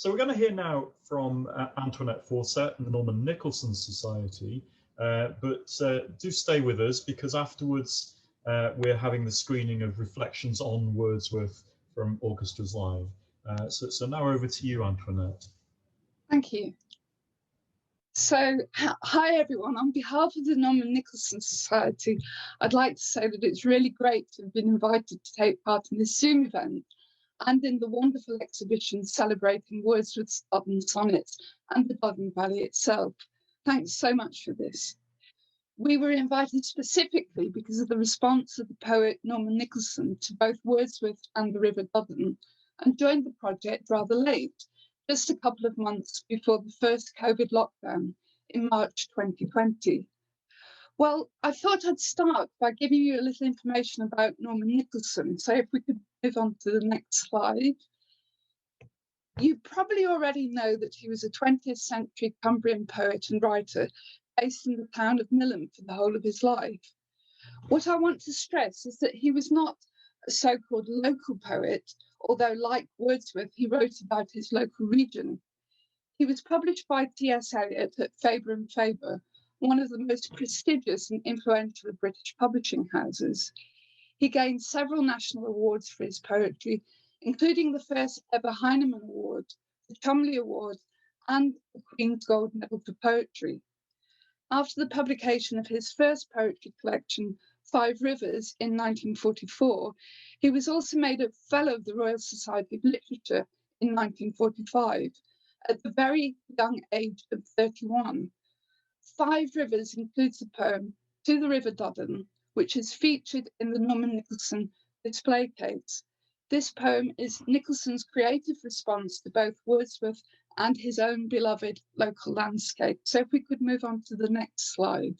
So we're going to hear now from Antoinette Fawcett and the Norman Nicholson Society, but do stay with us because afterwards we're having the screening of reflections on Wordsworth from Orchestras Live. So now over to you, Antoinette. Thank you. So, hi everyone. On behalf of the Norman Nicholson Society, I'd like to say that it's really great to have been invited to take part in this Zoom event and in the wonderful exhibition celebrating Wordsworth's Dudden sonnets and the Duddon Valley itself. Thanks so much for this. We were invited specifically because of the response of the poet Norman Nicholson to both Wordsworth and the River Dudden, and joined the project rather late, just a couple of months before the first COVID lockdown in March 2020. Well, I thought I'd start by giving you a little information about Norman Nicholson. So if we could move on to the next slide. You probably already know that he was a 20th century Cumbrian poet and writer based in the town of Millom for the whole of his life. What I want to stress is that he was not a so-called local poet, although like Wordsworth, he wrote about his local region. He was published by T.S. Eliot at Faber and Faber, one of the most prestigious and influential of British publishing houses. He gained several national awards for his poetry, including the first ever Heinemann Award, the Cholmondeley Award, and the Queen's Gold Medal for Poetry. After the publication of his first poetry collection, Five Rivers, in 1944, he was also made a Fellow of the Royal Society of Literature in 1945, at the very young age of 31. Five Rivers includes the poem To the River Dudden, which is featured in the Norman Nicholson display case. This poem is Nicholson's creative response to both Wordsworth and his own beloved local landscape. So if we could move on to the next slide.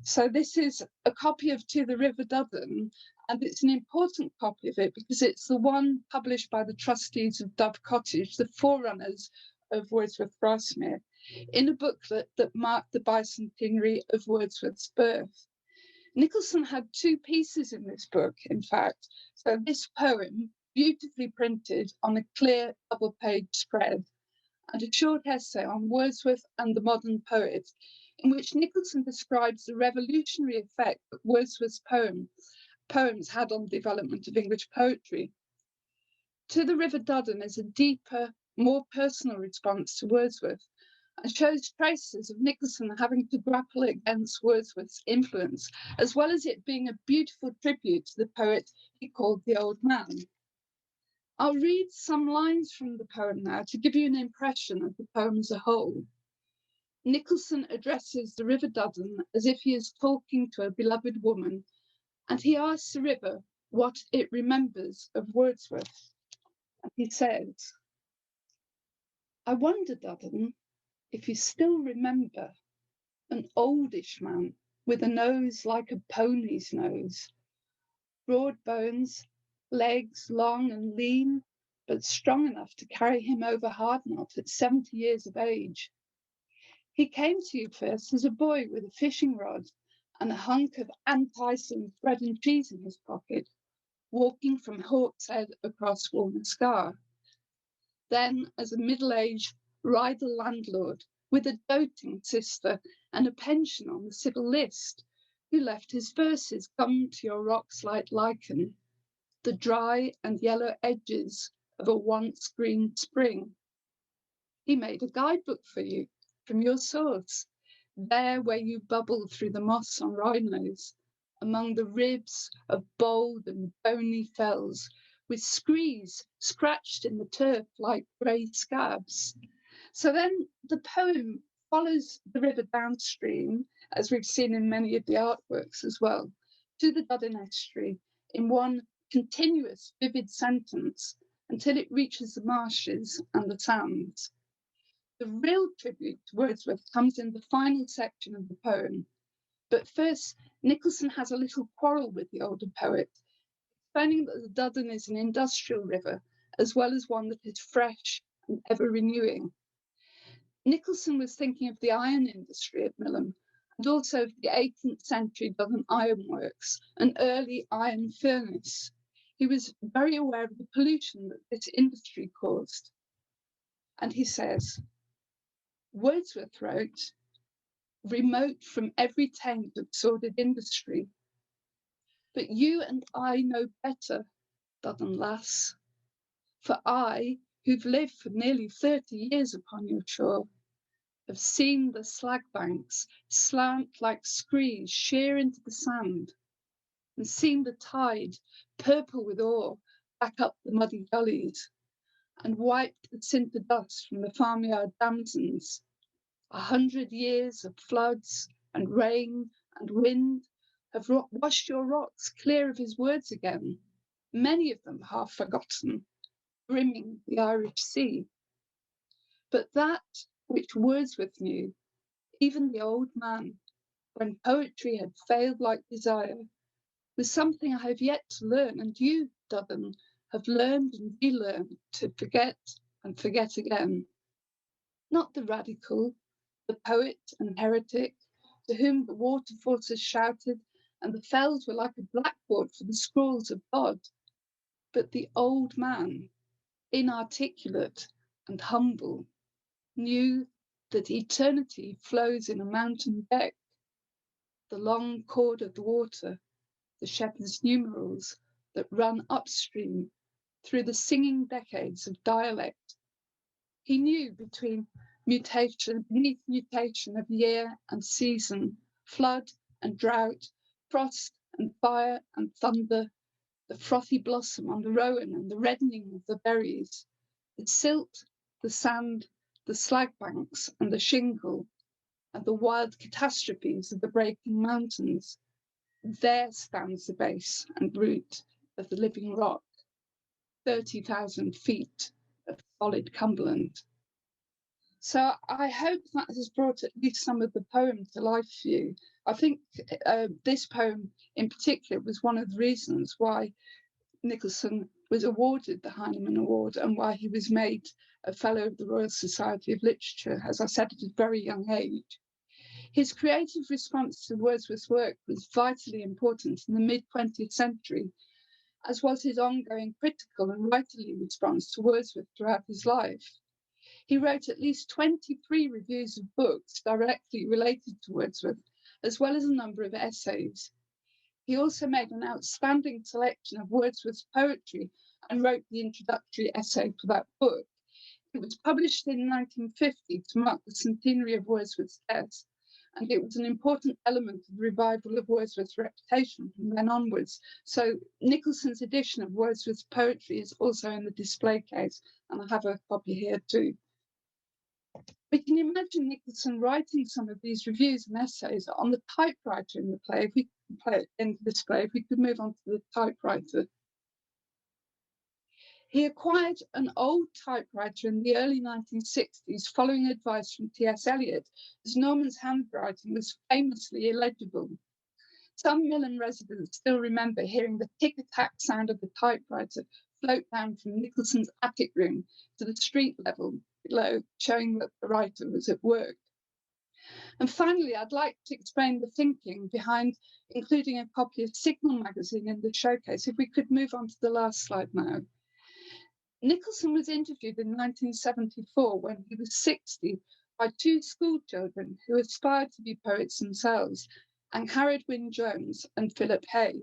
So this is a copy of To the River Dudden, and it's an important copy of it because it's the one published by the trustees of Dove Cottage, the forerunners of Wordsworth Grasmere, in a booklet that marked the bicentenary of Wordsworth's birth. Nicholson had two pieces in this book, in fact. So this poem, beautifully printed on a clear double-page spread, and a short essay on Wordsworth and the modern poet, in which Nicholson describes the revolutionary effect that Wordsworth's poems had on the development of English poetry. To the River Dudden is a deeper, more personal response to Wordsworth, and shows traces of Nicholson having to grapple against Wordsworth's influence, as well as it being a beautiful tribute to the poet he called the Old Man. I'll read some lines from the poem now to give you an impression of the poem as a whole. Nicholson addresses the River Dudden as if he is talking to a beloved woman, and he asks the river what it remembers of Wordsworth. And he says, I wonder, Dudden, if you still remember an oldish man with a nose like a pony's nose, broad bones, legs long and lean, but strong enough to carry him over Hardknot at 70 years of age. He came to you first as a boy with a fishing rod and a hunk of Antison's bread and cheese in his pocket, walking from Hawkshead across Walmer. Then as a middle-aged rider landlord with a doting sister and a pension on the civil list, who left his verses gummed to your rocks like lichen, the dry and yellow edges of a once green spring. He made a guidebook for you from your source, there where you bubble through the moss on rhinos, among the ribs of bold and bony fells, with screes scratched in the turf like grey scabs. So then the poem follows the river downstream, as we've seen in many of the artworks as well, to the Duddon estuary in one continuous, vivid sentence until it reaches the marshes and the sands. The real tribute to Wordsworth comes in the final section of the poem. But first, Nicholson has a little quarrel with the older poet, explaining that the Duddon is an industrial river, as well as one that is fresh and ever renewing. Nicholson was thinking of the iron industry at Millom, and also of the 18th century Duddon Ironworks, an early iron furnace. He was very aware of the pollution that this industry caused. And he says, Wordsworth wrote, remote from every taint of sordid industry. But you and I know better, Duddon lass, for I, who've lived for nearly 30 years upon your shore, have seen the slag banks slant like screes sheer into the sand, and seen the tide, purple with ore, back up the muddy gullies, and wiped the cinder dust from the farmyard damsons. 100 years of floods and rain and wind have washed your rocks clear of his words again, many of them half forgotten, brimming the Irish Sea. But that which Wordsworth knew, even the old man, when poetry had failed like desire, was something I have yet to learn, and you, Duddon, have learned and relearned to forget and forget again. Not the radical, the poet and heretic, to whom the waterfalls shouted and the fells were like a blackboard for the scrolls of God, but the old man, inarticulate and humble, knew that eternity flows in a mountain beck, the long cord of the water, the shepherd's numerals that run upstream through the singing decades of dialect. He knew beneath mutation of year and season, flood and drought, frost and fire and thunder, the frothy blossom on the rowan and the reddening of the berries, the silt, the sand, the slag banks and the shingle, and the wild catastrophes of the breaking mountains. There stands the base and root of the living rock, 30,000 feet of solid Cumberland. So I hope that has brought at least some of the poem to life for you. I think this poem in particular was one of the reasons why Nicholson was awarded the Heinemann Award and why he was made a Fellow of the Royal Society of Literature, as I said, at a very young age. His creative response to Wordsworth's work was vitally important in the mid-20th century, as was his ongoing critical and writerly response to Wordsworth throughout his life. He wrote at least 23 reviews of books directly related to Wordsworth, as well as a number of essays. He also made an outstanding selection of Wordsworth's poetry and wrote the introductory essay for that book. It was published in 1950 to mark the centenary of Wordsworth's death, and it was an important element of the revival of Wordsworth's reputation from then onwards. So Nicholson's edition of Wordsworth's poetry is also in the display case, and I have a copy here too. We can imagine Nicholson writing some of these reviews and essays on the typewriter in the play. If we could play it in the display, if we could move on to the typewriter. He acquired an old typewriter in the early 1960s following advice from T.S. Eliot, as Norman's handwriting was famously illegible. Some Milham residents still remember hearing the tick-a-tack sound of the typewriter float down from Nicholson's attic room to the street level below, showing that the writer was at work. And finally, I'd like to explain the thinking behind including a copy of Signal magazine in the showcase. If we could move on to the last slide now. Nicholson was interviewed in 1974 when he was 60 by two school children who aspired to be poets themselves, and Harrod Wynne-Jones and Philip Hay.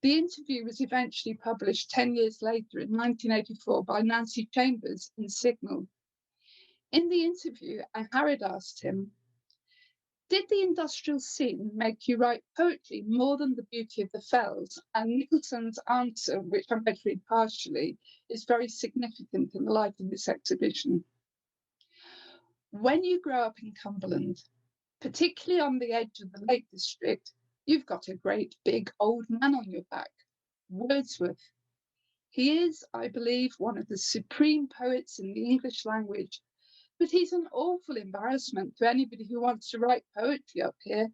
The interview was eventually published 10 years later in 1984 by Nancy Chambers in Signal. In the interview, Harrod asked him, "Did the industrial scene make you write poetry more than the beauty of the fells?" And Nicholson's answer, which I'm going to read partially, is very significant in the light of this exhibition. "When you grow up in Cumberland, particularly on the edge of the Lake District, you've got a great big old man on your back, Wordsworth. He is, I believe, one of the supreme poets in the English language, but he's an awful embarrassment to anybody who wants to write poetry up here.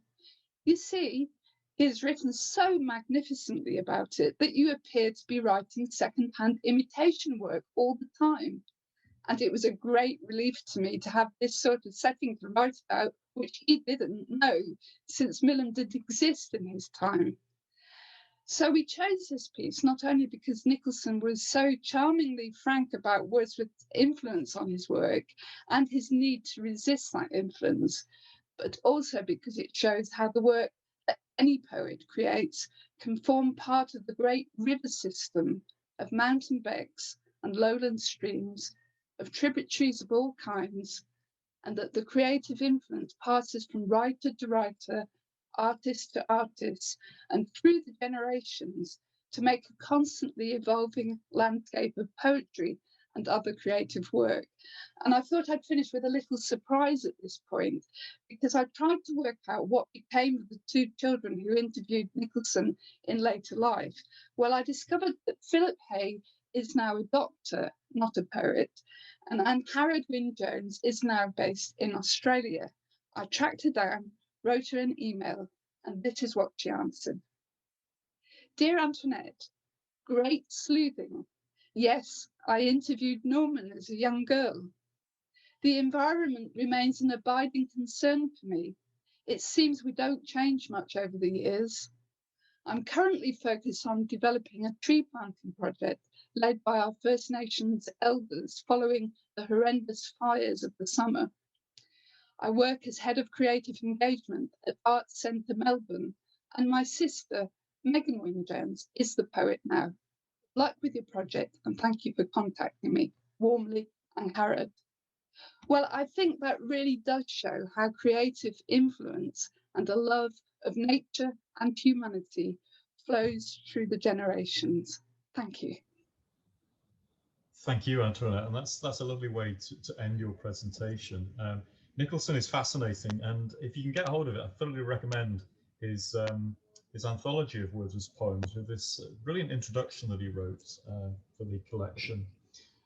You see, he has written so magnificently about it that you appear to be writing second-hand imitation work all the time. And it was a great relief to me to have this sort of setting to write about, which he didn't know, since Milham didn't exist in his time. So we chose this piece not only because Nicholson was so charmingly frank about Wordsworth's influence on his work and his need to resist that influence, but also because it shows how the work that any poet creates can form part of the great river system of mountain becks and lowland streams, of tributaries of all kinds, and that the creative influence passes from writer to writer, artist to artist, and through the generations to make a constantly evolving landscape of poetry and other creative work. And I thought I'd finish with a little surprise at this point, because I tried to work out what became of the two children who interviewed Nicholson in later life. Well, I discovered that Philip Hay is now a doctor, not a poet, and Anne Harrod Wynne-Jones is now based in Australia. I tracked her down, wrote her an email, and this is what she answered. Dear Antoinette, great sleuthing. Yes, I interviewed Norman as a young girl. The environment remains an abiding concern for me. It seems we don't change much over the years. I'm currently focused on developing a tree planting project led by our First Nations elders following the horrendous fires of the summer. I work as head of creative engagement at Arts Centre Melbourne, and my sister, Megan Wynne-Jones, is the poet now. Good luck with your project, and thank you for contacting me. Warmly, Anne Harrod. Well, I think that really does show how creative influence and a love of nature and humanity flows through the generations. Thank you. Thank you, Antoinette, and that's a lovely way to end your presentation. Nicholson is fascinating, and if you can get hold of it, I thoroughly recommend his anthology of Wordsworth's poems with this brilliant introduction that he wrote for the collection.